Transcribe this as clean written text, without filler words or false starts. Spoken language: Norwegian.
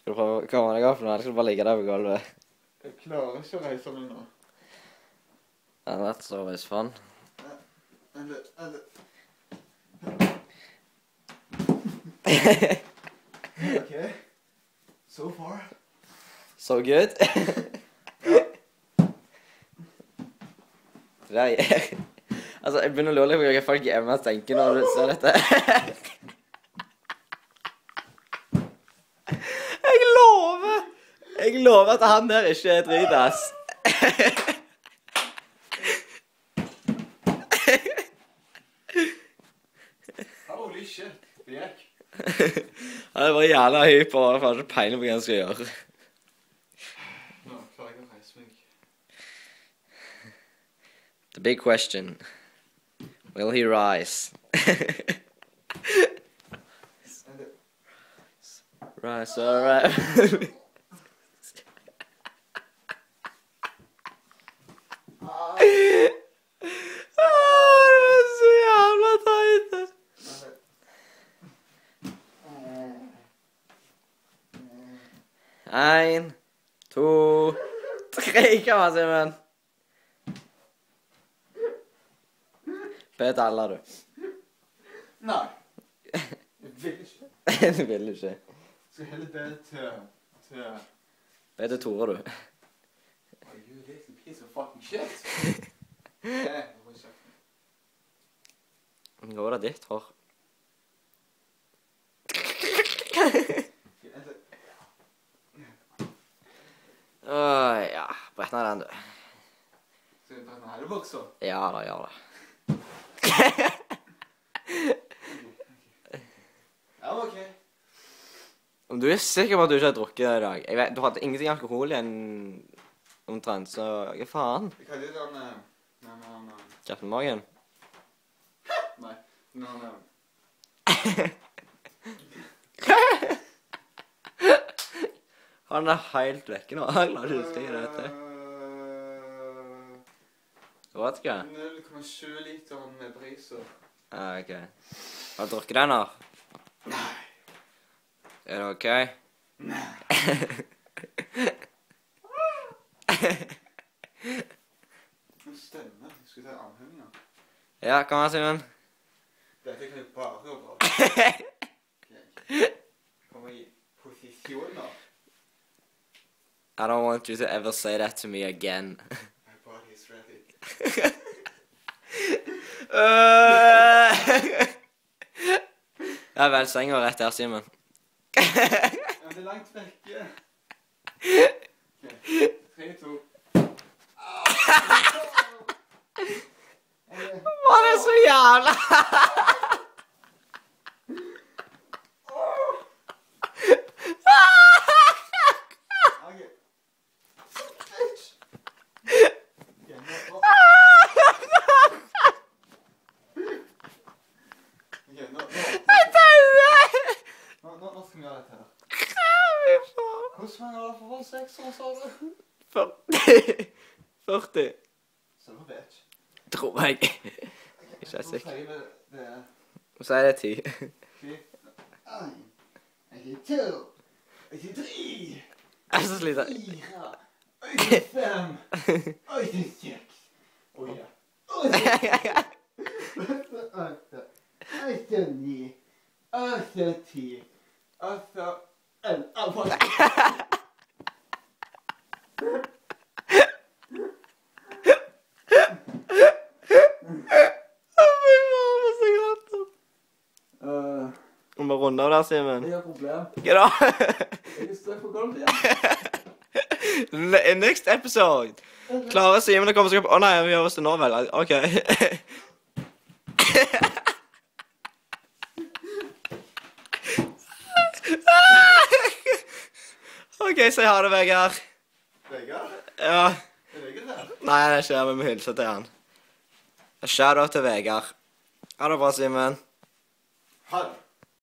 Skal du prøve å komme deg opp nå, eller skal du bare ligge der på gulvet? Jeg klarer ikke å reise meg nå. And that's always fun. Okay. So far. So good. Det der altså, jeg begynner å lure litt på hva folk hjemme tenker når du ser dette. Jeg lover at han der ikke er drit, ass. Holy shit, det gikk. Han er bare jævla hyper, og han får ikke peiling på hva han skal gjøre. Nå klarer jeg å reise meg. The big question. Will he rise? Rise, alright. Det er så jævla teit. 1, 2, 3, kan man si, men. Be til alle, du. Nei. Jeg vil ikke. Du vil ikke. Jeg skal heller be til... Be til Tore, du. Oh, you little piece of fucking shit. Gå da ditt hår. Ja. Brettene er den, du. Skal vi brenne hele bokser? Ja da, gjør det. Ja, ok. Om du er sikker på at du ikke har drukket i dag? Jeg vet, du hadde ingenting alkohol igjen omtrent, så hva faen? Jeg kaller det den... Kjeften magen? Nei, den... Han er helt vekke nå. Han klarer ikke å huske det til. Vodka? 0,7 liter med briser. Ah, ok. Har du drukket den, da? Nei. Er det ok? Nei. Nå stemmer. Jeg skulle ta anhøringer. Ja, kom her, Simon. Dette kan jeg bare gå bra. Kommer i posisjoner. I don't want you to ever say that to me again. My body is ready. Ja vel, senga rett der, Simon. Ja, det er langt vekke. Ok, 3, 2. Hva er det så jævla? Nå skal vi gjøre dette her. Hvordan mange år for voldsex, som sa du? 40. Så det var bitch. Tror jeg. Ikke er sikker. Nå sier vi det. Nå sier jeg 10. 1, 2, 3, Jeg er så sliten. 4, 5, 6. Oi, ja. 8, 9, 10, 11. Vi må runde av der, Simon. Jeg har problem. Hva da? Jeg er strøk på gulvet igjen. Next episode. Klarer Simon å komme seg opp? Å nei, vi gjør oss det nå vel. Ok. Ok, si ha det, Vegard. Vegard? Ja. Er Vegard her? Nei, det er ikke her, vi må hilse til han. Shout out til Vegard. Ha det bra, Simon. Ha det.